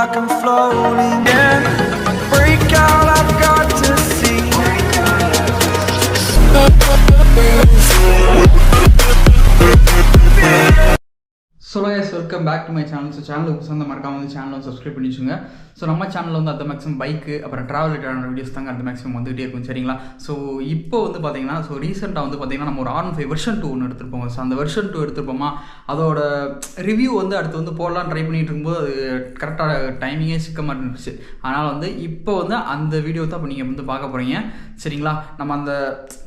like I'm floating. Yeah, break out, I've got to see. So guys welcome back to my channel. So சேனலுக்கு சொந்த மறக்காம வந்து சேனலும் subscribe பண்ணி வச்சுங்க. ஸோ நம்ம சேனலில் வந்து அந்த மேக்ஸிமம் பைக்கு அப்புறம் ட்ராவல் ரிலேட்டடான வீடியோஸ் தாங்க அந்த மேக்ஸிமம் வந்துகிட்டே இருக்கும், சரிங்களா? ஸோ இப்போ வந்து பார்த்தீங்கன்னா ரீசெண்டாக வந்து பார்த்தீங்கன்னா நம்ம ஒரு R15 வெர்ஷன் 2 ஒன்று எடுத்துருப்போம். ஸோ அந்த வெர்ஷன் 2 எடுத்துருப்போமா, அதோட ரிவ்யூ வந்து அடுத்து வந்து போடலாம் ட்ரை பண்ணிகிட்டு இருக்கும்போது அது கரெக்டாக டைமிங்கே சிக்க மாட்டேன்னுச்சு. அதனால் வந்து இப்போ வந்து அந்த வீடியோ தான் இப்போ நீங்கள் வந்து பார்க்க போகிறீங்க, சரிங்களா? நம்ம அந்த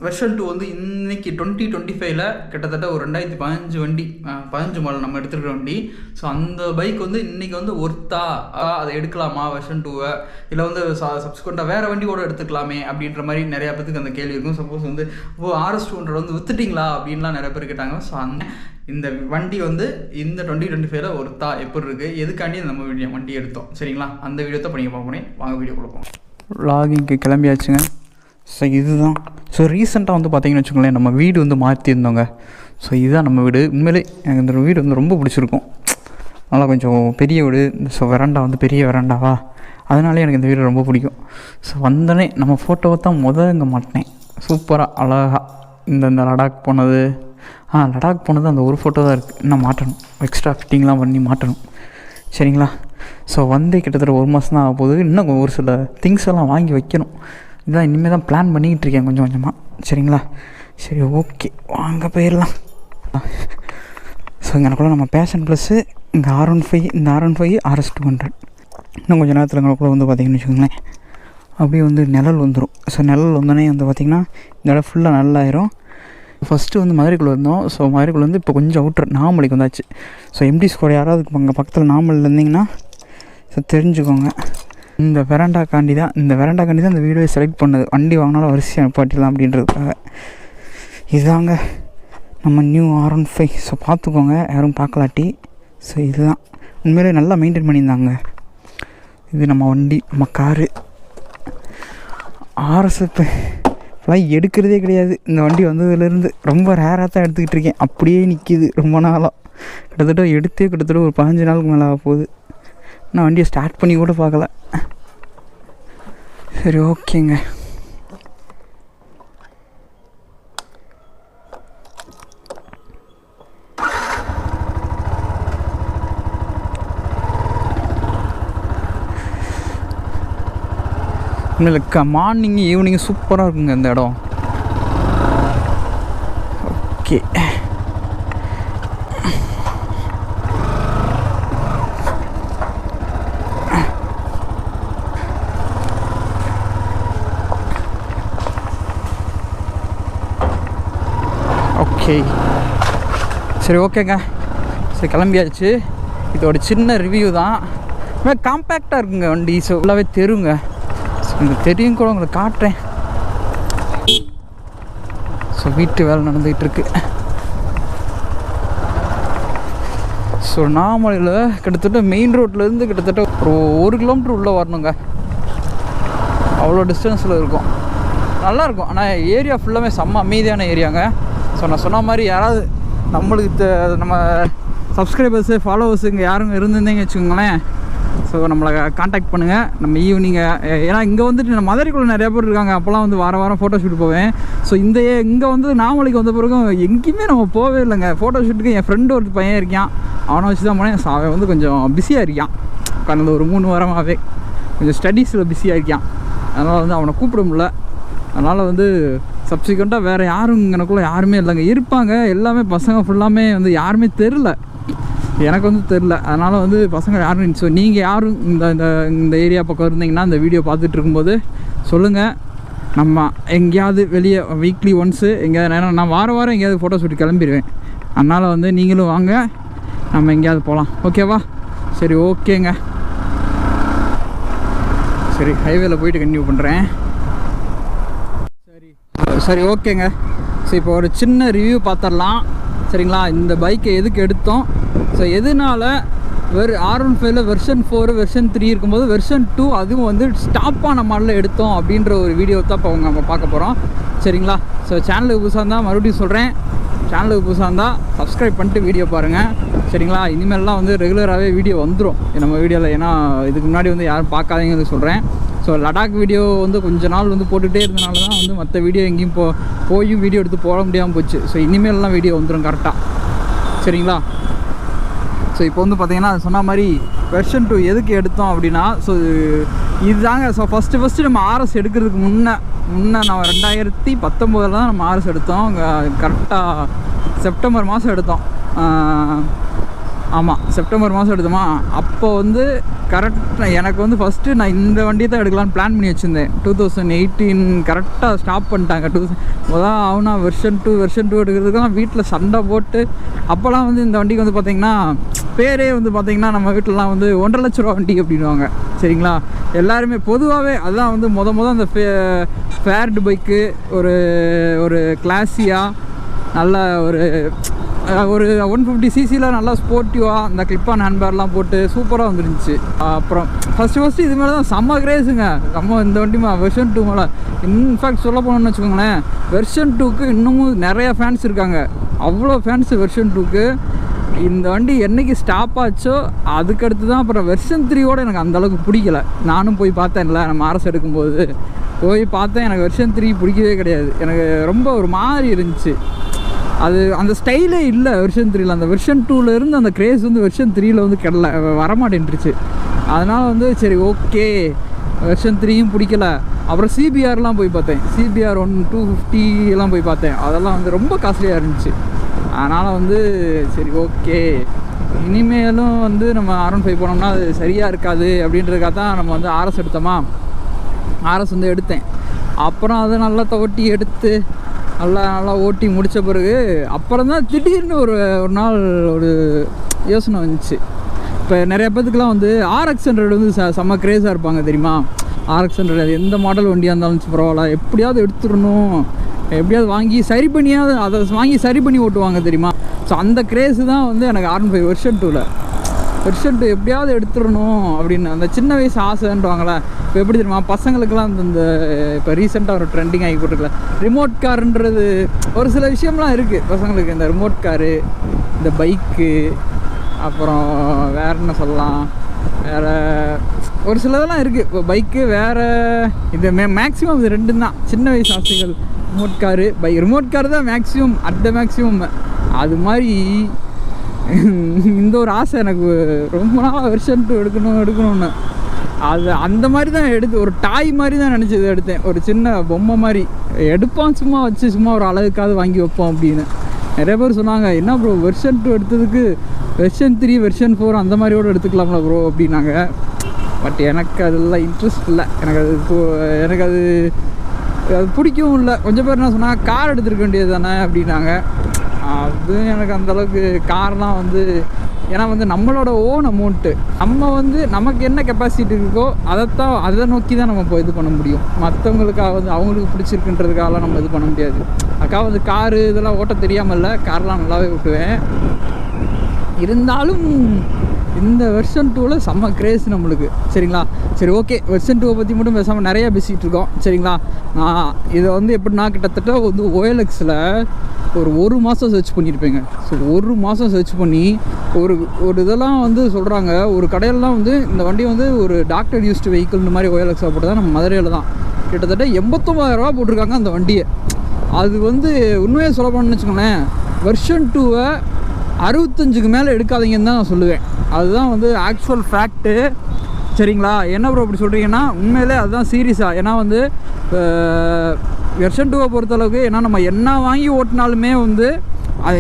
வெர்ஷன் 2 வந்து இன்னைக்கு 2025 கிட்டத்தட்ட ஒரு 2015 வண்டி 15 மாடல் நம்ம எடுத்துருக்கிற வண்டி. ஸோ அந்த பைக் வந்து இன்றைக்கி வந்து ஒர்த்தா அதை எடுக்கலாமா வெர்ஷன் 2 இல்லை வந்து சப்ஸ்குவெண்ட்டாக வேறு வண்டியோட எடுத்துக்கலாமே அப்படின்ற மாதிரி நிறையா பேருக்கு அந்த கேள்வி இருக்கும். சப்போஸ் வந்து RS200 வந்து வித்துட்டிங்களா அப்படின்லாம் நிறைய பேர் கேட்டாங்க. ஸோ இந்த வண்டி வந்து இந்த 2025 ஒர்த்தா எப்படி இருக்குது, எதுக்காண்டி நம்ம வண்டி எடுத்தோம், சரிங்களா? அந்த வீடியோ தான் பண்ணிக்க போகிறேன். வாங்க வீடியோ கொடுப்போம். லாகிங்க்கு கிளம்பியாச்சுங்க. ஸோ இதுதான். ஸோ ரீசெண்டாக வந்து பார்த்தீங்கன்னு வச்சுக்கோங்களேன், நம்ம வீடு வந்து மாற்றிருந்தோங்க. ஸோ இதுதான் நம்ம வீடு. உண்மையிலே எனக்கு இந்த வீடு வந்து ரொம்ப பிடிச்சிருக்கும். நல்லா கொஞ்சம் பெரிய வீடு. ஸோ வெராண்டா வந்து பெரிய வெராண்டாவா, அதனாலே எனக்கு இந்த வீடு ரொம்ப பிடிக்கும். ஸோ வந்தோடனே நம்ம ஃபோட்டோவை தான் இங்கே மாட்டினேன். சூப்பராக அழகாக இந்த லடாக் போனது லடாக் போனது அந்த ஒரு ஃபோட்டோ தான் இருக்குது. இன்னும் மாட்டணும், எக்ஸ்ட்ரா ஃபிட்டிங்லாம் பண்ணி மாட்டணும், சரிங்களா? ஸோ வந்து கிட்டத்தட்ட 1 மாதம் தான் ஆக போகுது. இன்னும் ஒரு சில திங்ஸ் எல்லாம் வாங்கி வைக்கணும். இதுதான் இனிமேல் தான் பிளான் பண்ணிக்கிட்டு இருக்கேன் கொஞ்சம் கொஞ்சமாக, சரிங்களா? சரி, ஓகே, வாங்க போயிடலாம். ஸோ எனக்குள்ள நம்ம பேஷன் ப்ளஸ்ஸு இங்கே R15, இந்த R15 RS200 இன்னும் கொஞ்சம் நேரத்தில் எங்களுக்குள்ள வந்து பார்த்திங்கன்னு வச்சுக்கோங்களேன் அப்படியே வந்து நிழல் வந்துடும். ஸோ நிழல் வந்தோடனே வந்து பார்த்திங்கன்னா இந்த இடம் ஃபுல்லாக நல்லாயிரும். ஃபஸ்ட்டு வந்து மதுரைக்குள்ளே இருந்தோம். ஸோ மதுரைக்குள்ளே வந்து இப்போ கொஞ்சம் அவுட்ரு நாமலைக்கு வந்தாச்சு. ஸோ எம்டி ஸ்கோர் யாராவது அங்கே பக்கத்தில் நாமலில் இருந்தீங்கன்னா ஸோ தெரிஞ்சுக்கோங்க. இந்த வெராண்டாக்காண்டி தான் இந்த வீடியோவை செலக்ட் பண்ணது. வண்டி வாங்கினாலும் வரிசையாக நிப்பாட்டிடலாம் அப்படின்றதுக்காக. இதுதாங்க நம்ம நியூ R15. ஸோ பார்த்துக்கோங்க யாரும் பார்க்கலாட்டி. ஸோ இதுதான் உண்மையிலே நல்லா மெயின்டைன் பண்ணியிருந்தாங்க. இது நம்ம வண்டி, நம்ம காரு. RSF இப்போலாம் எடுக்கிறதே கிடையாது. இந்த வண்டி வந்ததுலேருந்து ரொம்ப ரேராக தான் எடுத்துக்கிட்டு இருக்கேன். அப்படியே நிற்கிது ரொம்ப நாளாக. கிட்டத்தட்ட ஒரு 15 நாளுக்கு மேலே ஆக போகுது. நான் வண்டியை ஸ்டார்ட் பண்ணி கூட பார்க்கல. சரி, ஓகேங்க. இல்லை மார்னிங்கு ஈவினிங்கு சூப்பராக இருக்குங்க இந்த இடம். ஓகே, ஓகே, சரி, ஓகேங்க. சரி, கிளம்பியாச்சு. இதோட சின்ன ரிவ்யூ தான். காம்பேக்டாக இருக்குங்க வண்டி. ஸோ ஃபுல்லாகவே தெருங்க. எனக்கு தெரியும் கூட உங்களுக்கு காட்டுறேன். ஸோ வீட்டு வேலை நடந்துகிட்ருக்கு. ஸோ நாமலையில் கிட்டத்தட்ட மெயின் ரோட்லேருந்து கிட்டத்தட்ட ஒரு 1 கிலோமீட்டர் உள்ளே வரணுங்க. அவ்வளோ டிஸ்டன்ஸில் இருக்கும். நல்லாயிருக்கும். ஆனால் ஏரியா ஃபுல்லாமே செம்ம அமைதியான ஏரியாங்க. ஸோ நான் சொன்ன மாதிரி யாராவது நம்மளுக்கு நம்ம சப்ஸ்கிரைபர்ஸு ஃபாலோவர்ஸு இங்கே யாரும் இருந்திருந்தீங்க வச்சுக்கோங்களேன், ஸோ நம்மளை காண்டாக்ட் பண்ணுங்கள். நம்ம ஈவினிங்க, ஏன்னா இங்கே வந்துட்டு நம்ம மதுரைக்குள்ளே நிறையா பேர் இருக்காங்க. அப்போல்லாம் வந்து வாரம் ஃபோட்டோ ஷூட் போவேன். ஸோ இங்கே வந்து நாமலைக்கு வந்த பிறகும் எங்கேயுமே நம்ம போகவே இல்லைங்க ஃபோட்டோ ஷூட்டுக்கு. என் ஃப்ரெண்டு ஒரு பையன் இருக்கான், அவனை வச்சு தான் போனேன். ஸோ அவன் வந்து கொஞ்சம் பிஸியாக இருக்கான். கடந்த ஒரு 3 வாரமாகவே கொஞ்சம் ஸ்டடீஸில் பிஸியாக இருக்கான். அதனால் வந்து அவனை கூப்பிட முடியல. அதனால் வந்து சப்சிக்வெண்ட்டாக வேறு யாரும் எனக்குள்ளே யாருமே இல்லைங்க. இருப்பாங்க எல்லாமே பசங்க ஃபுல்லாமே வந்து யாருமே தெரில, எனக்கு வந்து தெரில. அதனால் வந்து பசங்க யாரும். ஸோ நீங்கள் யாரும் இந்த ஏரியா பக்கம் இருந்தீங்கன்னா இந்த வீடியோ பார்த்துட்டு இருக்கும்போது சொல்லுங்கள். நம்ம எங்கேயாவது வெளியே வீக்லி ஒன்ஸு எங்கேயாவது நேரம் நான் வாரம் எங்கேயாவது ஃபோட்டோ ஷூட் கிளம்பிடுவேன். அதனால் வந்து நீங்களும் வாங்க, நம்ம எங்கேயாவது போகலாம், ஓகேவா? சரி, ஓகேங்க. சரி, ஹைவேல போயிட்டு கண்டினியூ பண்ணுறேன். சரி, ஓகேங்க. ஸோ இப்போ ஒரு சின்ன ரிவ்யூ பார்த்துடலாம், சரிங்களா? இந்த பைக்கை எதுக்கு எடுத்தோம், ஸோ எதனால் R15 வெர்ஷன் 4 வெர்ஷன் 3 இருக்கும்போது வெர்ஷன் 2 அதுவும் வந்து ஸ்டாப்பான மாடலில் எடுத்தோம் அப்படின்ற ஒரு வீடியோ தான் இப்போ நம்ம பார்க்க போகிறோம், சரிங்களா? ஸோ சேனலுக்கு புதுசாக இருந்தால் மறுபடியும் சொல்கிறேன், சேனலுக்கு புதுசாக இருந்தால் சப்ஸ்கிரைப் பண்ணிட்டு வீடியோ பாருங்கள் சரிங்களா. இனிமேல்லாம் வந்து ரெகுலராகவே வீடியோ வந்துடும் நம்ம வீடியோவில். ஏன்னா இதுக்கு முன்னாடி வந்து யாரும் பார்க்காதீங்கன்னு சொல்கிறேன். ஸோ லடாக் வீடியோ வந்து கொஞ்ச நாள் வந்து போட்டுகிட்டே இருந்தனால தான் வந்து மற்ற வீடியோ எங்கேயும் போயும் வீடியோ எடுத்து போட முடியாமல் போச்சு. ஸோ இனிமேல்லாம் வீடியோ வந்துடும் கரெக்டாக சரிங்களா. ஸோ இப்போ வந்து பார்த்திங்கன்னா சொன்ன மாதிரி வெர்ஷன் 2 எதுக்கு எடுத்தோம் அப்படின்னா, ஸோ இதுதாங்க. ஸோ ஃபஸ்ட்டு நம்ம ஆர்எஸ் எடுக்கிறதுக்கு முன்னே நான் 2019 தான் நம்ம ஆர்எஸ் எடுத்தோம். கரெக்டாக செப்டம்பர் மாதம் எடுத்தோம். ஆமாம், செப்டம்பர் மாதம் எடுத்தோமா. அப்போ வந்து கரெக்டாக எனக்கு வந்து ஃபஸ்ட்டு நான் இந்த வண்டியை தான் எடுக்கலான்னு பிளான் பண்ணி வச்சுருந்தேன். 2018 கரெக்டாக ஸ்டாப் பண்ணிட்டாங்க. முதல் அவனா வெர்ஷன் 2 எடுக்கிறதுக்கெல்லாம் வீட்டில் சண்டை போட்டு, அப்போல்லாம் வந்து இந்த வண்டிக்கு வந்து பார்த்திங்கன்னா பேரே வந்து பார்த்திங்கன்னா நம்ம வீட்டிலலாம் வந்து 1.5 லட்ச ரூபா வண்டி அப்படின்வாங்க சரிங்களா. எல்லாருமே பொதுவாகவே அதுதான் வந்து மொதல் அந்த ஃபேர்டு பைக்கு ஒரு கிளாஸியாக நல்ல ஒரு 150cc நல்லா ஸ்போர்ட்டிவாக அந்த கிளிப்பான் ஹேண்ட்பேர்லாம் போட்டு சூப்பராக வந்துருந்துச்சு. அப்புறம் ஃபஸ்ட்டு இது மேலே தான் செம்ம கிரேஸுங்க. இந்த வண்டி வெர்ஷன் 2 மேலே இன்ஃபேக்ட் சொல்ல போனோம்னு வச்சுக்கோங்களேன், வெர்ஷன் 2க்கு இன்னமும் நிறையா ஃபேன்ஸ் இருக்காங்க. அவ்வளோ ஃபேன்ஸு வெர்ஷன் 2க்கு. இந்த வண்டி என்றைக்கு ஸ்டாப் ஆச்சோ அதுக்கடுத்து தான் அப்புறம் வெர்ஷன் 3யோடு எனக்கு அந்தளவுக்கு பிடிக்கல. நானும் போய் பார்த்தேன்ல நம்ம ஆர்எஸ் எடுக்கும்போது போய் பார்த்தேன். எனக்கு வெர்ஷன் 3 பிடிக்கவே கிடையாது. எனக்கு ரொம்ப ஒரு மாதிரி இருந்துச்சு. அது அந்த ஸ்டைலே இல்லை வெர்ஷன் 3ல். அந்த வெர்ஷன் 2ல் இருந்து அந்த கிரேஸ் வந்து வெர்ஷன் 3ல் வந்து வரமாட்டேன்ருச்சு. அதனால் வந்து சரி ஓகே வெர்ஷன் 3யும் பிடிக்கல. அப்புறம் சிபிஆர்லாம் போய் பார்த்தேன். சிபிஆர் 250 எல்லாம் போய் பார்த்தேன். அதெல்லாம் வந்து ரொம்ப காஸ்ட்லியாக இருந்துச்சு. அதனால் வந்து சரி ஓகே இனிமேலும் வந்து நம்ம R15 போனோம்னா அது சரியாக இருக்காது அப்படின்றதுக்காக தான் நம்ம வந்து ஆர்எஸ் எடுத்தோமா. ஆர்எஸ் வந்து எடுத்தேன். அப்புறம் அதை நல்லா துவட்டி எடுத்து நல்லா ஓட்டி முடித்த பிறகு அப்புறம் தான் திடீர்னு ஒரு நாள் ஒரு யோசனை வந்துச்சு. இப்போ நிறைய பேத்துக்குலாம் வந்து RX 100 வந்து செம்ம க்ரேஸாக இருப்பாங்க தெரியுமா. RX 100 எந்த மாடல் வண்டியாக இருந்தாலும் பரவாயில்ல, எப்படியாவது எடுத்துடணும், எப்படியாவது வாங்கி சரி பண்ணி ஓட்டுவாங்க தெரியுமா. ஸோ அந்த க்ரேஸு தான் வந்து எனக்கு R15 வெர்ஷன் 2 எப்படியாவது எடுத்துடணும் அப்படின்னு அந்த சின்ன வயசு ஆசைன்றாங்களே. இப்போ எப்படி தெரியுமா, பசங்களுக்கெல்லாம் இந்த இப்போ ரீசெண்டாக ஒரு ட்ரெண்டிங் ஆகி போட்டுருக்கல ரிமோட் காருன்றது ஒரு சில விஷயம்லாம் இருக்குது பசங்களுக்கு. இந்த ரிமோட் காரு, இந்த பைக்கு, அப்புறம் வேறு என்ன சொல்லலாம், வேறு ஒரு சிலதெல்லாம் இருக்குது. இப்போ பைக்கு வேறு இது மேக்ஸிமம் இது 2 தான் சின்ன வயசு ஆசைகள். ரிமோட் காரு தான் மேக்ஸிமம். அது மாதிரி இந்த ஒரு ஆசை எனக்கு ரொம்ப நாள் வெர்ஷன் 2 எடுக்கணும்னு. அது அந்த மாதிரி தான் ஒரு டாய் மாதிரி தான் நினச்சது எடுத்தேன். ஒரு சின்ன பொம்மை மாதிரி எடுப்போம், சும்மா ஒரு அழகுக்காவது வாங்கி வைப்போம் அப்படின்னு. நிறைய பேர் சொன்னாங்க, என்ன ப்ரோ வெர்ஷன் 2 எடுத்ததுக்கு வெர்ஷன் 3 வெர்ஷன் 4 அந்த மாதிரியோடு எடுத்துக்கலாம்ல ப்ரோ அப்படின்னாங்க. பட் எனக்கு அதெல்லாம் இன்ட்ரெஸ்ட் இல்லை. எனக்கு அது பிடிக்கவும் இல்லை. கொஞ்சம் பேர் என்ன சொன்னாங்க, கார் எடுத்துருக்க வேண்டியது தானே அப்படின்னாங்க. அது எனக்கு அந்தளவுக்கு கார்லாம் வந்து, ஏன்னா வந்து நம்மளோட ஓன் அமௌண்ட்டு, நம்ம வந்து நமக்கு என்ன கெப்பாசிட்டி இருக்கோ அதை நோக்கி தான் நம்ம இது பண்ண முடியும். மற்றவங்களுக்காக வந்து அவங்களுக்கு பிடிச்சிருக்குன்றதுக்காகலாம் நம்ம இது பண்ண முடியாது. அக்கா வந்து காரு இதெல்லாம் ஓட்ட தெரியாமல் இல்லை, கார்லாம் நல்லாவே ஓட்டுவேன். இருந்தாலும் இந்த வெர்ஷன் 2ல் செம்ம கிரேஸ் நம்மளுக்கு சரிங்களா. சரி ஓகே, வெர்ஷன் 2 பற்றி மட்டும் பேசாமல் நிறையா பேசிகிட்டு இருக்கோம் சரிங்களா. நான் இதை வந்து எப்படின்னா கிட்டத்தட்ட வந்து OLXில் ஒரு மாதம் சர்ச் பண்ணியிருப்பேங்க. ஸோ 1 மாதம் சர்ச் பண்ணி ஒரு இதெல்லாம் வந்து சொல்கிறாங்க. ஒரு கடையிலலாம் வந்து இந்த வண்டி வந்து ஒரு டாக்டர் யூஸ்டு வெஹிக்கிள் இந்த மாதிரி OLXில் போட்டு தான் நம்ம மதுரையில் தான் கிட்டத்தட்ட 89,000 ரூபா போட்டிருக்காங்க அந்த வண்டியை. அது வந்து உண்மையாக சொல்ல போனோம்னு வச்சுக்கோங்களேன், வெர்ஷன் 2வை 65க்கு மேலே எடுக்காதீங்கன்னு தான் நான் சொல்லுவேன். அதுதான் வந்து ஆக்சுவல் ஃபேக்ட்டு சரிங்களா. என்ன ப்ரோ அப்படி சொல்கிறீங்கன்னா, உண்மையிலே அதுதான் சீரியஸாக. ஏன்னா வந்து வெர்ஷன் 2வை பொறுத்தளவுக்கு, ஏன்னா நம்ம என்ன வாங்கி ஓட்டினாலுமே வந்து அது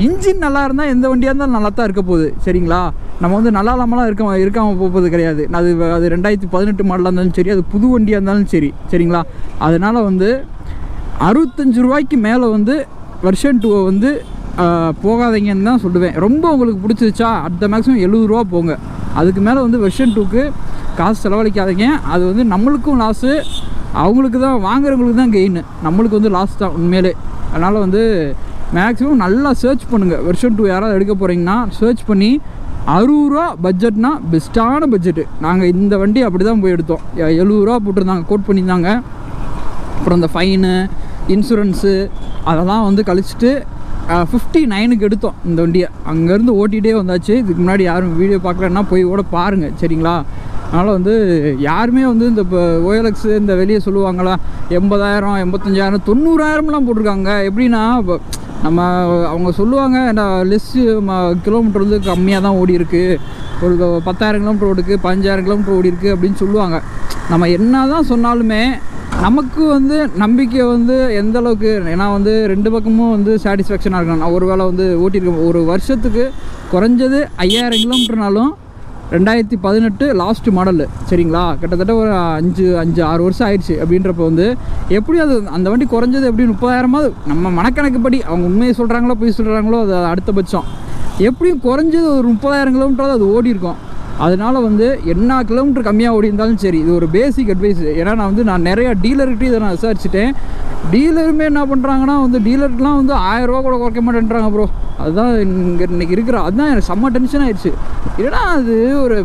இன்ஜின் நல்லா இருந்தால் எந்த வண்டியாக இருந்தாலும் நல்லா தான் இருக்க போகுது சரிங்களா. நம்ம வந்து நல்லா இல்லாமலாம் இருக்காமல் போகிறது கிடையாது. அது 2018 மாடலாக இருந்தாலும் சரி, அது புது வண்டியாக இருந்தாலும் சரிங்களா. அதனால் வந்து 65 ரூபாய்க்கு மேலே வந்து வெர்ஷன் 2வை வந்து போகாதீங்கன்னு தான் சொல்லுவேன். ரொம்ப உங்களுக்கு பிடிச்சிருச்சா அட் மேக்ஸிமம் 70 ரூபா போங்க. அதுக்கு மேலே வந்து வெர்ஷன் 2க்கு காசு செலவழிக்காதீங்க. அது வந்து நம்மளுக்கும் லாஸு, அவங்களுக்கு தான், வாங்குறவங்களுக்கு தான் கெயின், நம்மளுக்கு வந்து லாஸ் தான் உண்மையிலே. அதனால் வந்து மேக்ஸிமம் நல்லா சர்ச் பண்ணுங்கள். வெர்ஷன் 2 யாராவது எடுக்க போகிறீங்கன்னா சர்ச் பண்ணி 60 ரூபா பட்ஜெட்னா பெஸ்ட்டான பட்ஜெட்டு. நாங்கள் இந்த வண்டி அப்படி தான் போய் எடுத்தோம். 70 ரூபா போட்டிருந்தாங்க, கோட் பண்ணியிருந்தாங்க. அப்புறம் இந்த ஃபைனு, இன்சூரன்ஸு அதெல்லாம் வந்து கழிச்சிட்டு 59க்கு எடுத்தோம் இந்த வண்டியை. அங்கேருந்து ஓட்டிகிட்டே வந்தாச்சு. இதுக்கு முன்னாடி யாரும் வீடியோ பார்க்கலன்னா போய் கூட பாருங்கள் சரிங்களா. அதனால் வந்து யாருமே வந்து இந்த இப்போ OLX இந்த வெளியே சொல்லுவாங்களா 80,000 85,000 90,000லாம் போட்டிருக்காங்க. எப்படின்னா இப்போ நம்ம அவங்க சொல்லுவாங்க லெஸ்ஸு கிலோமீட்டர் வந்து கம்மியாக தான் ஓடி இருக்குது, ஒரு 10,000 கிலோமீட்டர் ஓடிருக்கு 15,000 கிலோமீட்டர் ஓடி இருக்குது அப்படின்னு சொல்லுவாங்க. நம்ம என்ன தான் சொன்னாலுமே நமக்கு வந்து நம்பிக்கை வந்து எந்த அளவுக்கு, ஏன்னா வந்து 2 பக்கமும் வந்து சாட்டிஸ்ஃபேக்ஷனாக இருக்கணும். நான் ஒரு வேளை வந்து ஓட்டியிருக்கேன் ஒரு வருஷத்துக்கு குறைஞ்சது 5,000 கிலோமீட்டர்னாலும் 2018 லாஸ்ட் மாடலு சரிங்களா. கிட்டத்தட்ட ஒரு 5-6 வருஷம் ஆயிடுச்சு. அப்படின்றப்ப வந்து எப்படி அது அந்த வண்டி குறைஞ்சது எப்படி 30,000 நம்ம மனக்கணக்குப்படி அவங்க உண்மையை சொல்கிறாங்களோ போய் சொல்கிறாங்களோ அது அடுத்தபட்சம் எப்படியும் குறைஞ்சது ஒரு 30,000 கிலோமீட்டராவது அது ஓடி இருக்கும். அதனால் வந்து என்ன கிலோமீட்டர் கம்மியாக ஓடி இருந்தாலும் சரி, இது ஒரு பேசிக் அட்வைஸ். ஏன்னா நான் நிறையா டீலர்கிட்ட இதை நான் விசாரிச்சுட்டேன். டீலருமே என்ன பண்ணுறாங்கன்னா வந்து டீலர்லாம் வந்து 1000 ரூபா கூட குறைக்க மாட்டேன்றாங்க ப்ரோ. அதுதான் இன்றைக்கி இருக்கிற, அதுதான் எனக்கு செம்ம டென்ஷன் ஆயிடுச்சு. ஏன்னா அது ஒரு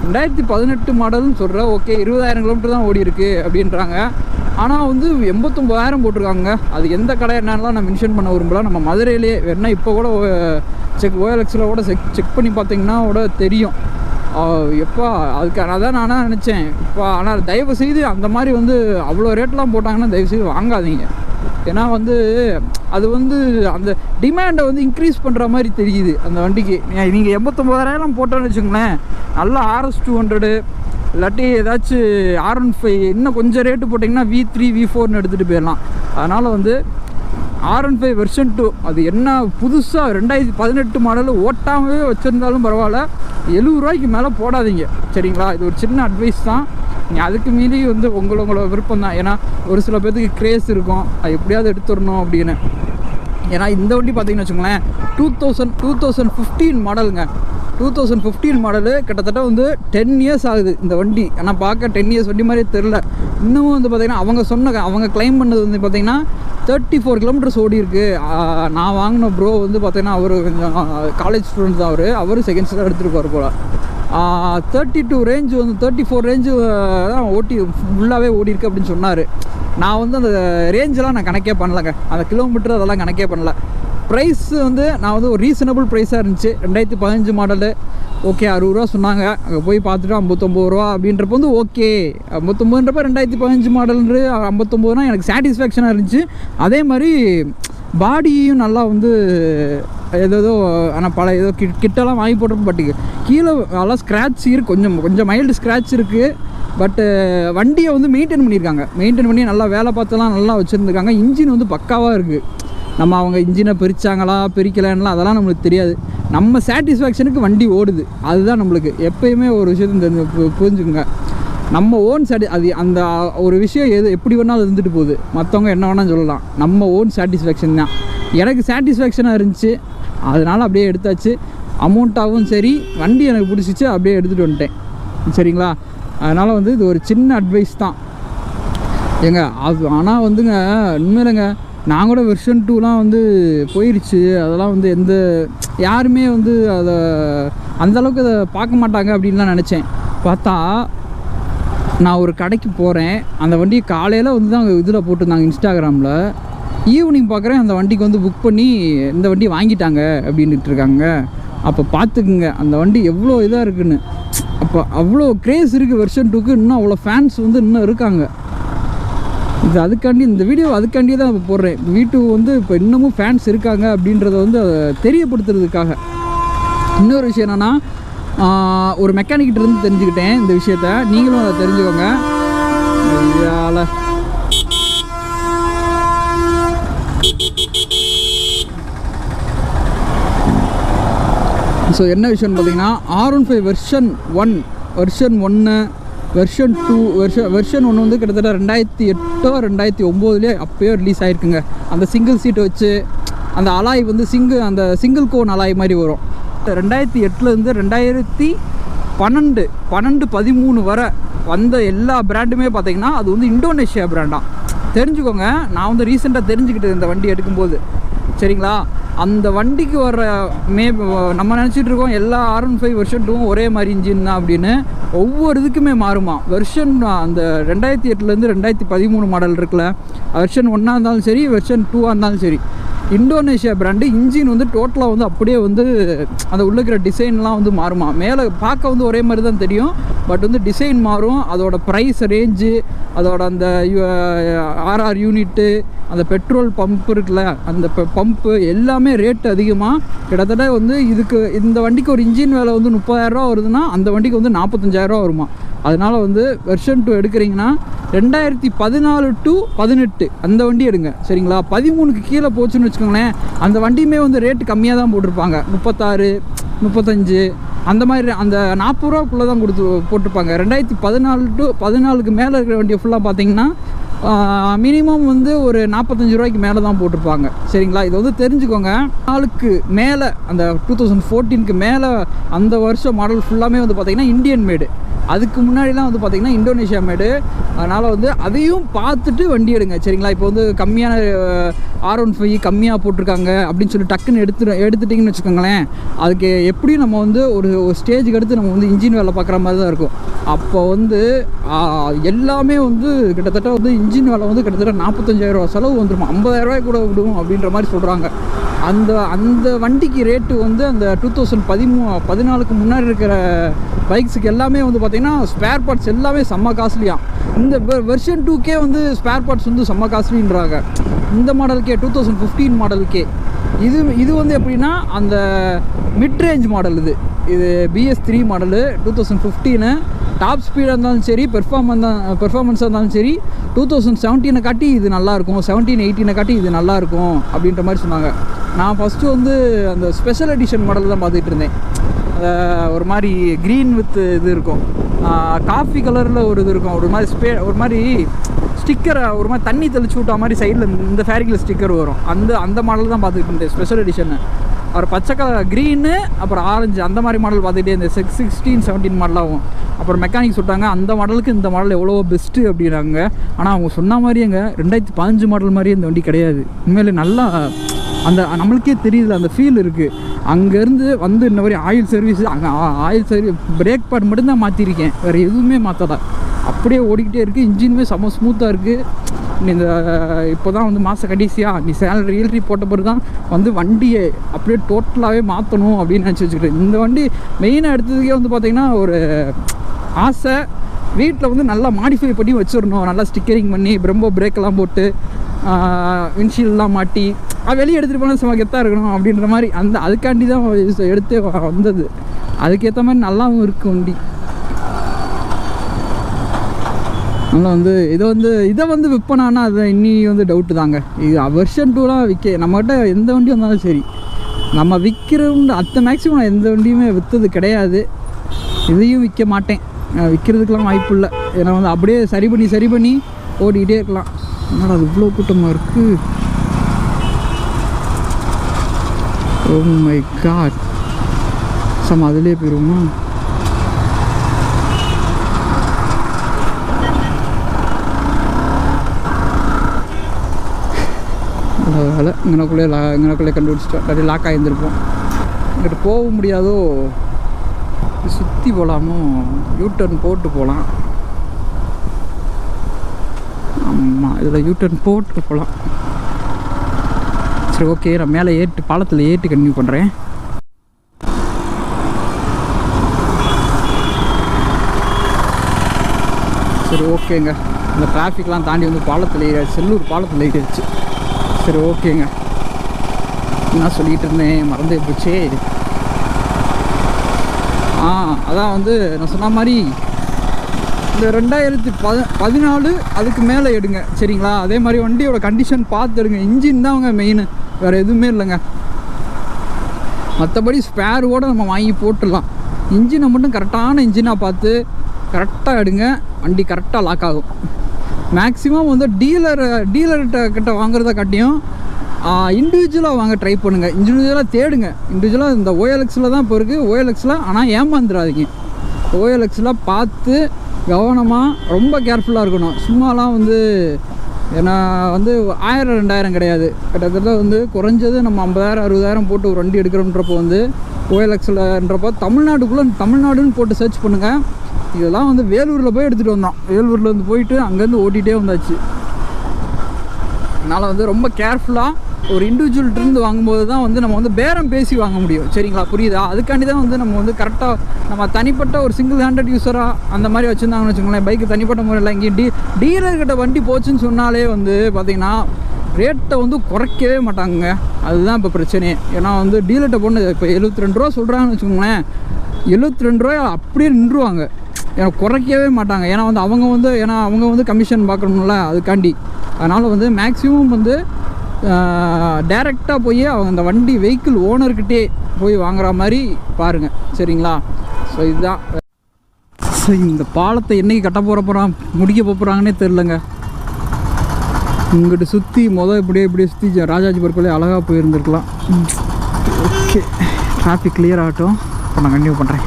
2018 மாடல்னு சொல்கிற ஓகே 20,000 கிலோமீட்டர் தான் ஓடி இருக்குது அப்படின்றாங்க. ஆனால் வந்து 89,000 போட்டிருக்காங்க. அது எந்த கடை என்னென்னலாம் நான் மென்ஷன் பண்ண விரும்பலாம். நம்ம மதுரையிலே வேணா இப்போ கூட OLXல கூட செக் பண்ணி பார்த்தீங்கன்னா கூட தெரியும். எப்போ அதுக்கான அதான் நானாக நினச்சேன் இப்போ. ஆனால் தயவு செய்து அந்த மாதிரி வந்து அவ்வளோ ரேட்லாம் போட்டாங்கன்னா தயவுசெய்து வாங்காதீங்க. ஏன்னா வந்து அது வந்து அந்த டிமாண்டை வந்து இன்க்ரீஸ் பண்ணுற மாதிரி தெரியுது அந்த வண்டிக்கு. நீங்கள் 89,000 போட்டோன்னு வச்சுக்கோங்களேன், நல்லா RS 200 இல்லாட்டி ஏதாச்சும் R15 இன்னும் கொஞ்சம் ரேட்டு போட்டிங்கன்னா V3 V4ன்னு எடுத்துகிட்டு போயிடலாம். அதனால் வந்து R15 வெர்ஷன் 2 அது என்ன புதுசாக 2018 மாடல் ஓட்டாமவே வச்சுருந்தாலும் பரவாயில்ல, 70 ரூபாய்க்கு மேலே போடாதீங்க சரிங்களா. இது ஒரு சின்ன அட்வைஸ் தான். நீங்கள் அதுக்கு மீறி வந்து உங்களோட விருப்பம் தான். ஏன்னா ஒரு சில பேர்த்துக்கு க்ரேஸ் இருக்கும், அது எப்படியாவது எடுத்துடணும் அப்படின்னு. ஏன்னா இந்த வண்டி பார்த்தீங்கன்னு வச்சுக்கோங்களேன் 2015 மாடலுங்க. 2015 மாடலு கிட்டத்தட்ட வந்து 10 இயர்ஸ் ஆகுது இந்த வண்டி. ஆனால் பார்க்க 10 இயர்ஸ் வண்டி மாதிரியே தெரில. இன்னமும் வந்து பார்த்திங்கன்னா அவங்க கிளைம் பண்ணது வந்து பார்த்திங்கன்னா 34 கிலோமீட்டர்ஸ் ஓடி இருக்குது. நான் வாங்கின ப்ரோ வந்து பார்த்திங்கன்னா அவர் கொஞ்சம் காலேஜ் ஸ்டூடெண்ட் தான். அவர் செகண்ட் ஸ்டாண்டர்ட் எடுத்துருப்பார் போல். 32 ரேஞ்சு வந்து 34 ரேஞ்சு தான் ஃபுல்லாகவே ஓடி இருக்குது அப்படின்னு சொன்னார். நான் வந்து அந்த ரேஞ்செலாம் நான் கணக்கே பண்ணலைங்க, அந்த கிலோமீட்டர் அதெல்லாம் கணக்கே பண்ணல. ப்ரைஸ் வந்து நான் வந்து ஒரு ரீசனபிள் ப்ரைஸாக இருந்துச்சு. 2015 மாடலு ஓகே 60 ரூபா சொன்னாங்க. அங்கே போய் பார்த்துட்டு 59 ரூபா அப்படின்றப்ப வந்து ஓகே 59ன்றப்ப 2015 மாடல்ன்று 59 எனக்கு சாட்டிஸ்ஃபேக்ஷனாக இருந்துச்சு. அதே மாதிரி பாடியும் நல்லா வந்து ஏதோ ஆனால் பல ஏதோ கிட்டெல்லாம் வாங்கி போட்டிருப்போம். பட் கீழே நல்லா ஸ்க்ராட்ச் இருக்குது, கொஞ்சம் மைல்டு ஸ்க்ராட்ச் இருக்குது. பட்டு வண்டியை வந்து மெயின்டைன் பண்ணி நல்லா வேலை பார்த்தெல்லாம் நல்லா வச்சுருந்துருக்காங்க. இன்ஜின் வந்து பக்காவாக இருக்குது. நம்ம அவங்க இன்ஜினை பிரிக்கலான்லாம் அதெல்லாம் நம்மளுக்கு தெரியாது. நம்ம சாட்டிஸ்ஃபேக்ஷனுக்கு வண்டி ஓடுது, அதுதான் நம்மளுக்கு எப்போயுமே ஒரு விஷயத்தை புரிஞ்சுக்குங்க. நம்ம ஓன் அது அந்த ஒரு விஷயம் எப்படி வேணாலும் இருந்துட்டு போகுது, மற்றவங்க என்ன வேணாலும் சொல்லலாம். நம்ம ஓன் சாட்டிஸ்ஃபேக்ஷன் தான். எனக்கு சாட்டிஸ்ஃபேக்ஷனாக இருந்துச்சு, அதனால் அப்படியே எடுத்தாச்சு. அமௌண்ட்டாகவும் சரி, வண்டி எனக்கு பிடிச்சிச்சு, அப்படியே எடுத்துகிட்டு வந்துட்டேன் சரிங்களா. அதனால் வந்து இது ஒரு சின்ன அட்வைஸ் தான் அது. ஆனால் வந்துங்க உண்மையிலங்க நான் கூட வெர்ஷன் 2லாம் வந்து போயிடுச்சு. அதெல்லாம் வந்து யாருமே வந்து அதை அந்தளவுக்கு அதை பார்க்க மாட்டாங்க அப்படின்லாம் நினச்சேன். பார்த்தா நான் ஒரு கடைக்கு போகிறேன், அந்த வண்டியை காலையில் வந்து தான் இதில் போட்டிருந்தாங்க இன்ஸ்டாகிராமில். ஈவினிங் பார்க்குறேன் அந்த வண்டிக்கு வந்து புக் பண்ணி இந்த வண்டி வாங்கிட்டாங்க அப்படின்ட்டு இருக்காங்க. அப்போ பார்த்துக்குங்க அந்த வண்டி எவ்வளோ இதாக இருக்குன்னு. அப்போ அவ்வளோ க்ரேஸ் இருக்குது வெர்ஷன் 2க்கு. இன்னும் அவ்வளோ ஃபேன்ஸ் வந்து இன்னும் இருக்காங்க. இது அதுக்காண்டி இந்த வீடியோ அதுக்காண்டியே தான் இப்போ போடுறேன். V2 வந்து இப்போ இன்னமும் ஃபேன்ஸ் இருக்காங்க அப்படின்றத வந்து அதை தெரியப்படுத்துறதுக்காக. இன்னொரு விஷயம் என்னென்னா, ஒரு மெக்கானிக்கிட்ட இருந்து தெரிஞ்சுக்கிட்டேன் இந்த விஷயத்த. நீங்களும் அதை தெரிஞ்சுக்கோங்க. ஸோ என்ன விஷயம்னு பார்த்தீங்கன்னா R15 வெர்ஷன் 1 வெர்ஷன் 2 வெர்ஷன் 1 வந்து கிட்டத்தட்ட 2008 2009 அப்போயோ ரிலீஸ் ஆகிருக்குங்க. அந்த சிங்கிள் சீட்டை வச்சு அந்த அலாய் வந்து சிங்கிள் கோன் அலாய் மாதிரி வரும். 2008லேருந்து 2013 வரை வந்த எல்லா பிராண்டுமே பார்த்திங்கன்னா அது வந்து இந்தோனேஷியா பிராண்டாக தெரிஞ்சுக்கோங்க. நான் வந்து ரீசெண்டாக தெரிஞ்சுக்கிட்டது இந்த வண்டி எடுக்கும்போது சரிங்களா. அந்த வண்டிக்கு வர்ற நம்ம நினச்சிட்டு இருக்கோம் எல்லா R15 வெர்ஷன் 2 ஒரே மாதிரி இன்ஜின் தான் அப்படின்னு. ஒவ்வொரு இதுக்குமே மாறுமா வெர்ஷன். அந்த 2008லேருந்து 2013 மாடல் இருக்குல்ல, வெர்ஷன் 1ஆக இருந்தாலும் சரி வெர்ஷன் 2ஆக இருந்தாலும் சரி, இந்தோனேஷியா பிராண்டு. இன்ஜின் வந்து டோட்டலாக வந்து அப்படியே வந்து அந்த உள்ள இருக்கிற டிசைன்லாம் வந்து மாறுமா. மேலே பார்க்க வந்து ஒரே மாதிரி தான் தெரியும், பட் வந்து டிசைன் மாறும். அதோட ப்ரைஸ் ரேஞ்சு, அதோட அந்த RR யூனிட்டு, அந்த பெட்ரோல் பம்ப் இருக்குல்ல, அந்த பம்ப்பு எல்லாமே ரேட்டு அதிகமாக. கிட்டத்தட்ட வந்து இதுக்கு இந்த வண்டிக்கு ஒரு இன்ஜின் வேலை வந்து 30,000 வருதுன்னா அந்த வண்டிக்கு வந்து 45,000 வருமா. அதனால் வந்து வெர்ஷன் 2 எடுக்கிறீங்கன்னா 2014 to 18 அந்த வண்டி எடுங்க சரிங்களா. 13க்கு கீழே போச்சுன்னு வச்சுக்கோங்களேன், அந்த வண்டியுமே வந்து ரேட்டு கம்மியாக தான் போட்டிருப்பாங்க. 36, 35 அந்த மாதிரி அந்த 40 ரூபாக்குள்ளே தான் போட்டிருப்பாங்க. 2014 to 14க்கு மேலே இருக்கிற வண்டியை ஃபுல்லாக பார்த்தீங்கன்னா மினிமம் வந்து ஒரு 45 ரூபாய்க்கு மேலே தான் போட்டிருப்பாங்க சரிங்களா. இதை வந்து தெரிஞ்சுக்கோங்க. நாளுக்கு மேலே அந்த 2014க்கு மேலே அந்த வருஷம் மாடல் ஃபுல்லாமே வந்து பார்த்திங்கன்னா இந்தியன் மேடு. அதுக்கு முன்னாடிலாம் வந்து பார்த்திங்கன்னா இந்தோனேஷியா மேடு. அதனால் வந்து அதையும் பார்த்துட்டு வண்டி எடுங்க சரிங்களா. இப்போ வந்து கம்மியான R15 கம்மியாக போட்டிருக்காங்க அப்படின்னு சொல்லி டக்குன்னு எடுத்துட்டிங்கன்னு வச்சுக்கோங்களேன், அதுக்கு எப்படியும் நம்ம வந்து ஒரு ஸ்டேஜுக்கு எடுத்து நம்ம வந்து இன்ஜின் வேலை பார்க்குற மாதிரி தான் இருக்கும். அப்போ வந்து எல்லாமே வந்து கிட்டத்தட்ட வந்து இன்ஜின் வேலை வந்து கிட்டத்தட்ட 45,000 ரூபா செலவு வந்துடும். 50,000 ரூபாய் கூட விடும் அப்படின்ற மாதிரி சொல்கிறாங்க. அந்த வண்டிக்கு ரேட்டு வந்து அந்த 2014க்கு முன்னாடி இருக்கிற பைக்ஸுக்கு எல்லாமே வந்து பார்த்திங்கன்னா ஸ்பேர் பார்ட்ஸ் எல்லாமே செம்ம காஸ்ட்லியாக. இந்த வெர்ஷன் 2கே வந்து ஸ்பேர் பார்ட்ஸ் வந்து செம்ம காஸ்ட்லின்றாங்க. இந்த மாடலுக்கே 2015 மாடலுக்கே இது வந்து எப்படின்னா அந்த மிட் ரேஞ்ச் மாடல். இது BS3 மாடலு 2015. டாப் ஸ்பீடாக இருந்தாலும் சரி, பெர்ஃபார்மன்ஸாக இருந்தாலும் சரி 2017 காட்டி இது நல்லாயிருக்கும், 17, 18 காட்டி இது நல்லாயிருக்கும் அப்படின்ற மாதிரி சொன்னாங்க. நான் ஃபஸ்ட்டு வந்து அந்த ஸ்பெஷல் எடிஷன் மாடல் தான் பார்த்துட்டு இருந்தேன். ஒரு மாதிரி க்ரீன் வித் இது இருக்கும், காஃபி கலரில் ஒரு இது இருக்கும், ஒரு மாதிரி ஸ்டிக்கரை ஒரு மாதிரி தண்ணி தெளிச்சு விட்டா மாதிரி சைடில் இந்த ஃபேரிக்கில் ஸ்டிக்கர் வரும். அந்த மாடல் தான் பார்த்துக்கிட்டு இருந்தேன் ஸ்பெஷல் எடிஷனு. அப்புறம் பச்சை கலர் க்ரீனு அப்புறம் ஆரஞ்சு அந்த மாதிரி மாடல் பார்த்துக்கிட்டே இந்த 16, 17 மாடலாகும். அப்புறம் மெக்கானிக் சொல்லிட்டாங்க அந்த மாடலுக்கு இந்த மாடல் எவ்வளோ பெஸ்ட்டு அப்படின்னாங்க. ஆனால் அவங்க சொன்ன மாதிரிங்க 2015 மாடல் மாதிரியே இந்த வண்டி கிடையாது. உண்மையிலே நல்லா அந்த நம்மளுக்கே தெரியுதுல அந்த ஃபீல் இருக்குது. அங்கேருந்து வந்து இந்த மாதிரி ஆயில் சர்வீஸ், அங்கே ஆயில் சர்வீஸ் பிரேக் பேட் மட்டும்தான் மாற்றிருக்கேன், வேறு எதுவுமே மாற்றலை. அப்படியே ஓடிக்கிட்டே இருக்குது. இன்ஜினுமே செம்ம ஸ்மூத்தாக இருக்குது. இந்த இப்போ தான் வந்து மாத கடைசியாக நீ ரியல்ட்ரி போட்ட பிறகு தான் வந்து வண்டியை அப்படியே டோட்டலாகவே மாற்றணும் அப்படின்னு நினச்சி வச்சுக்கிட்டேன். இந்த வண்டி மெயினாக எடுத்ததுக்கே வந்து பார்த்திங்கன்னா ஒரு ஆசை, வீட்டில் வந்து நல்லா மாடிஃபை பண்ணி வச்சிடணும், நல்லா ஸ்டிக்கரிங் பண்ணி பிரம்போ பிரேக்கெல்லாம் போட்டு வின்ஷீல்டெலாம் மாட்டி வெளியே எடுத்துகிட்டு போனால் சும்மா கெத்தாக இருக்கணும் அப்படின்ற மாதிரி அதுக்காண்டி தான் எடுத்தே வந்தது. அதுக்கேற்ற மாதிரி நல்லாவும் இருக்குது வண்டி. அதனால் வந்து இதை வந்து விற்பனானா அது இன்னி வந்து டவுட்டு தாங்க. இது வெர்ஷன் 2லாம் நம்மகிட்ட எந்த வண்டி வந்தாலும் சரி நம்ம விற்கிறோம். மேக்ஸிமம் நான் எந்த வண்டியுமே விற்றது கிடையாது, இதையும் விற்க மாட்டேன். விற்கிறதுக்கெலாம் வாய்ப்பு இல்லை. ஏன்னா வந்து அப்படியே சரி பண்ணி ஓடிக்கிட்டே இருக்கலாம். அதனால் அது இவ்வளோ கூட்டமாக இருக்குது. ஓ மை காட், சம் அதிலே போயிடுவோமா? வேலை இங்கனக்குள்ளே கண்டுபிடிச்சிட்டோம். அப்படி லாக் ஆகியிருந்திருப்போம். இங்கிட்ட போக முடியாதோ, சுற்றி போகலாமோ, யூட்டர்ன் போட்டு போகலாம். ஆமாம், இதில் யூட்டர்ன் போட்டு போகலாம். சரி ஓகே, நான் மேலே பாலத்தில் ஏற்றி கண்டினியூ பண்ணுறேன். சரி ஓகேங்க, இந்த டிராஃபிக்லாம் தாண்டி வந்து பாலத்தில் ஏறியாச்சு, செல்லூர் பாலத்தில் ஏறியாச்சு. சரி ஓகேங்க, என்ன சொல்லிகிட்டு இருந்தேன் மறந்தே போச்சே. அதான் வந்து நான் சொன்ன மாதிரி இந்த 2014 அதுக்கு மேலே எடுங்க சரிங்களா. அதே மாதிரி வண்டியோட கண்டிஷன் பார்த்து எடுங்க. இன்ஜின் தான் அவங்க மெயின், வேறு எதுவுமே இல்லைங்க. மற்றபடி ஸ்பேரோடு நம்ம வாங்கி போட்டுடலாம். இன்ஜினை மட்டும் கரெக்டான இன்ஜினாக பார்த்து கரெக்டாக எடுங்க, வண்டி கரெக்டாக லாக் ஆகும். மேக்ஸிமம் வந்து டீலர்கிட்ட வாங்குறத காட்டியும் இண்டிவிஜுவலாக வாங்க ட்ரை பண்ணுங்கள். இண்டிவிஜுவலாக தேடுங்க. இண்டிவிஜுவலாக இந்த OLXல தான் இப்போ இருக்குது. OLXல ஆனால் ஏமாந்துடாதீங்க. OLXல பார்த்து கவனமாக ரொம்ப கேர்ஃபுல்லாக இருக்கணும். சும்மாலாம் வந்து ஏன்னா வந்து 1000 2000 கிடையாது, கிட்டத்தட்ட வந்து குறைஞ்சது நம்ம 50,000 60,000 போட்டு ஒரு வண்டி எடுக்கிறோன்றப்போ வந்து OLXலன்றப்போ தமிழ்நாடுன்னு போட்டு சர்ச் பண்ணுங்கள். இதெல்லாம் வந்து வேலூரில் போய் எடுத்துகிட்டு வந்தோம். வேலூரில் வந்து போயிட்டு அங்கேருந்து ஓட்டிகிட்டே வந்தாச்சு. அதனால் வந்து ரொம்ப கேர்ஃபுல்லாக ஒரு இண்டிவிஜுவல்கிட்டருந்து வாங்கும்போது தான் வந்து நம்ம வந்து பேரம் பேசி வாங்க முடியும். சரிங்களா, புரியுதா? அதுக்காண்டி தான் வந்து நம்ம வந்து கரெக்டாக நம்ம தனிப்பட்ட ஒரு சிங்கிள் ஹேண்டட் யூஸராக அந்த மாதிரி வச்சுருந்தாங்கன்னு வச்சுக்கோங்களேன். பைக்கு தனிப்பட்ட முறையில் எங்கேயும் டீலர்கிட்ட வண்டி போச்சுன்னு சொன்னாலே வந்து பார்த்திங்கன்னா ரேட்டை வந்து குறைக்கவே மாட்டாங்க. அதுதான் இப்போ பிரச்சனையே. ஏன்னா வந்து டீலர்கிட்ட போன இப்போ 72 ரூபா சொல்கிறாங்கன்னு வச்சுக்கோங்களேன், 72 ரூபாய் அப்படியே நின்றுவாங்க. ஏன்னா குறைக்கவே மாட்டாங்க. ஏன்னா வந்து அவங்க வந்து கமிஷன் பார்க்கணும்ல, அதுக்காண்டி. அதனால் வந்து மேக்ஸிமம் வந்து டைரெக்டாக போய் அவங்க அந்த வண்டி வெஹிக்கிள் ஓனர்கிட்டே போய் வாங்குற மாதிரி பாருங்கள். சரிங்களா? ஸோ இதுதான். ஸோ இந்த பாலத்தை என்றைக்கு கட்ட முடிக்க போகிறாங்கன்னே தெரிலங்க. இங்கிட்ட சுற்றி இப்படியே சுற்றி ராஜாஜி பார்க்கலே அழகாக போயிருந்துருக்கலாம். ஓகே, டிராஃபிக் கிளியர் ஆகட்டும். இப்போ நான் கண்டினியூ பண்ணுறேன்.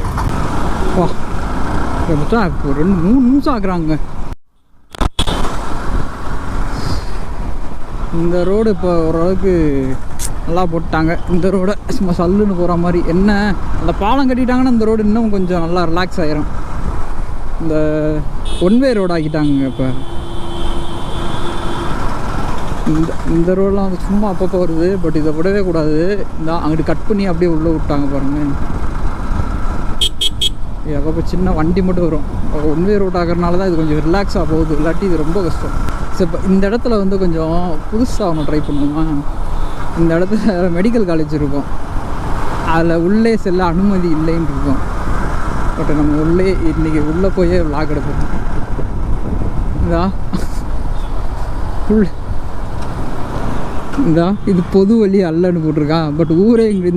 வா, இப்போ 2-3 நிமிஷம் ஆக்குறாங்க. இந்த ரோடு இப்போ ஓரளவுக்கு நல்லா போட்டாங்க. இந்த ரோடை சும்மா சல்லுன்னு போகிற மாதிரி. என்ன அந்த பாலம் கட்டிட்டாங்கன்னா இந்த ரோடு இன்னும் கொஞ்சம் நல்லா ரிலாக்ஸ் ஆகிரும். இந்த ஒன்வே ரோடு ஆக்கிட்டாங்க இப்போ. இந்த ரோடெலாம் வந்து சும்மா அப்பப்போ வருது. பட் இதை விடவே கூடாது. இந்த அங்கிட்டு கட் பண்ணி அப்படியே உள்ளே விட்டாங்க பாருங்கள். அப்போ சின்ன வண்டி மட்டும் வரும். ஒன்வே ரோட் ஆகிறனால தான் இது கொஞ்சம் ரிலாக்ஸாக போகுது. இல்லாட்டி இது ரொம்ப கஷ்டம். ஸோ இப்போ இந்த இடத்துல வந்து கொஞ்சம் புதுசாக ஒன்று ட்ரை பண்ணுவோமா. இந்த இடத்துல மெடிக்கல் காலேஜ் இருக்கும். அதில் உள்ளே செல்ல அனுமதி இல்லைன்னு இருக்கும். பட் நம்ம இன்றைக்கி உள்ளே போய் விளாக் எடுப்போம். இது பொது வழி அல்லன்னு போட்டிருக்கான். பட் ஊரே இங்கே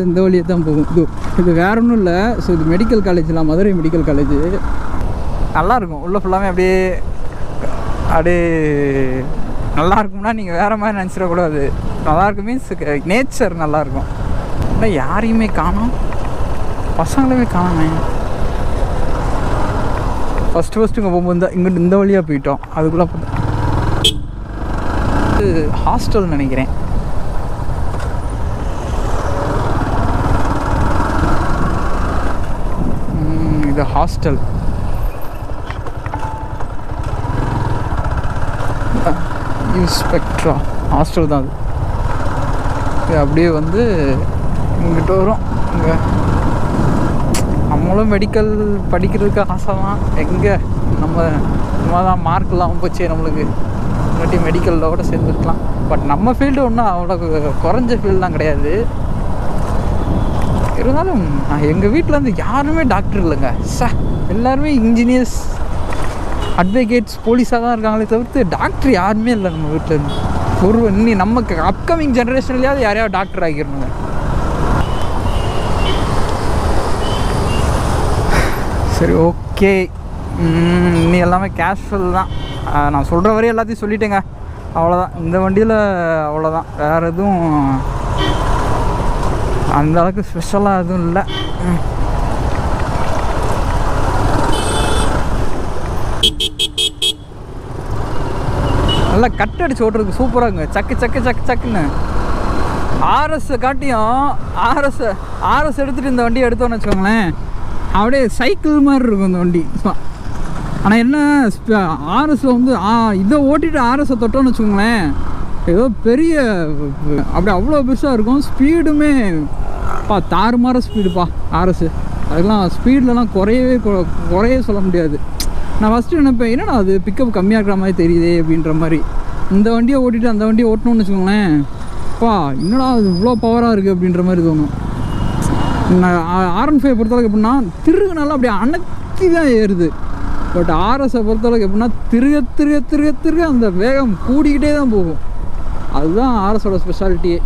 இந்த வழியை தான் போகும். இது வேற ஒன்றும் இல்லை. ஸோ இது மெடிக்கல் காலேஜ்லாம், மதுரை மெடிக்கல் காலேஜ். நல்லாயிருக்கும். உள்ளே ஃபுல்லாமே அப்படியே நல்லா இருக்கும்னா நீங்கள் வேறு மாதிரி நினச்சிடக்கூடாது. நல்லாயிருக்கும் மீன்ஸ் நேச்சர் நல்லாயிருக்கும். ஆனால் யாரையுமே காணோம், பசங்களுமே காணோமே. ஃபஸ்ட்டு இங்கே போகும்போது இங்கிட்டு இந்த வழியாக போயிட்டோம். அதுக்குள்ளே ஹாஸ்டல் நினைக்கிறேன். இது ஹாஸ்டல். இன்ஸ்பெக்டரா ஹாஸ்டல் தான் அது. இது அப்படியே வந்து இங்கிட்ட வரும். இங்கே நம்மளும் மெடிக்கல் படிக்கிறதுக்கு ஆசை தான். எங்கே நம்ம தான் மார்க் இல்லாமல் போச்சு நம்மளுக்கு. இல்லாட்டி மெடிக்கலோட சேர்ந்துருக்கலாம். பட் நம்ம ஃபீல்டு ஒன்றும் அவ்வளோ குறைஞ்ச ஃபீல்டெலாம் கிடையாது. இருந்தாலும் எங்கள் வீட்டில் வந்து யாருமே டாக்டர் இல்லைங்க. எல்லாருமே இன்ஜினியர்ஸ், அட்வொகேட்ஸ், போலீஸாக தான் இருக்காங்களே தவிர்த்து டாக்டர் யாருமே இல்லை நம்ம வீட்டில் இருந்து. இன்னி நமக்கு அப்கமிங் ஜென்ரேஷன்லேயாவது யாரையாவது டாக்டர் ஆகிடணுங்க. சரி, ஓகே. இன்னி எல்லாமே கேஷுவல் தான். நான் சொல்கிற வரையும் எல்லாத்தையும் சொல்லிட்டேங்க. அவ்வளோதான். இந்த வண்டியில் அவ்வளோதான். வேறு எதுவும் அந்த அளவுக்கு ஸ்பெஷலாக எதுவும் இல்லை. நல்லா கட் அடிச்சு ஓட்டுறதுக்கு சூப்பராகுங்க. சக்குன்னு ஆர்எஸ் காட்டியும் ஆர்எஸ் எடுத்துகிட்டு இந்த வண்டியை எடுத்தோன்னு வச்சுக்கோங்களேன், அப்படியே சைக்கிள் மாதிரி இருக்கும் இந்த வண்டி. ஆனால் என்ன ஆர்எஸில் வந்து இதை ஓட்டிட்டு ஆர்எஸை தொட்டோன்னு வச்சுக்கோங்களேன், ஏதோ பெரிய அப்படி அவ்வளோ பெருசாக இருக்கும். ஸ்பீடுமே தாறுமாற ஸ்பீடுப்பா ஆர்எஸ். அதுக்கெலாம் ஸ்பீட்லலாம் குறையே சொல்ல முடியாது. நான் ஃபஸ்ட்டு நினைப்பேன், என்னடா அது பிக்கப் கம்மியாக இருக்கிற மாதிரி தெரியுதே அப்படின்ற மாதிரி. இந்த வண்டியை ஓட்டிட்டு அந்த வண்டியை ஓட்டணும்னு வச்சுக்கோங்களேன், என்னடா அது இவ்வளோ பவராக இருக்குது அப்படின்ற மாதிரி தோணும். R15 பொறுத்தளவுக்கு எப்படின்னா திருகுனால அப்படியே அணைச்சி தான் ஏறுது. பட் ஆர்எஸை பொறுத்தளவுக்கு எப்படின்னா திருக அந்த வேகம் கூடிக்கிட்டே தான் போகும். அதுதான் ஆர்எஸோட ஸ்பெஷாலிட்டியே.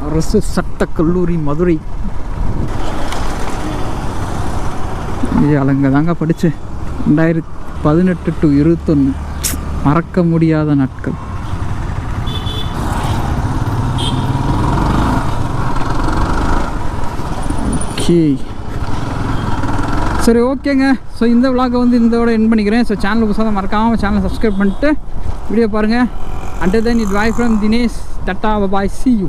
அரசு சட்டக்கல்லூரி மதுரை. அங்கே தாங்க படித்தேன். 2018 to 2021 மறக்க முடியாத நாட்கள். ஓகே, சரி, ஓகேங்க. ஸோ இந்த விளாகை வந்து இதோட என் பண்ணிக்கிறேன். ஸோ சேனலுக்கு புதுசாக மறக்காமல் சேனலை சப்ஸ்கிரைப் பண்ணிட்டு வீடியோ பாருங்கள். Until then, it's bye from Dinesh. Tata, bye-bye, see you.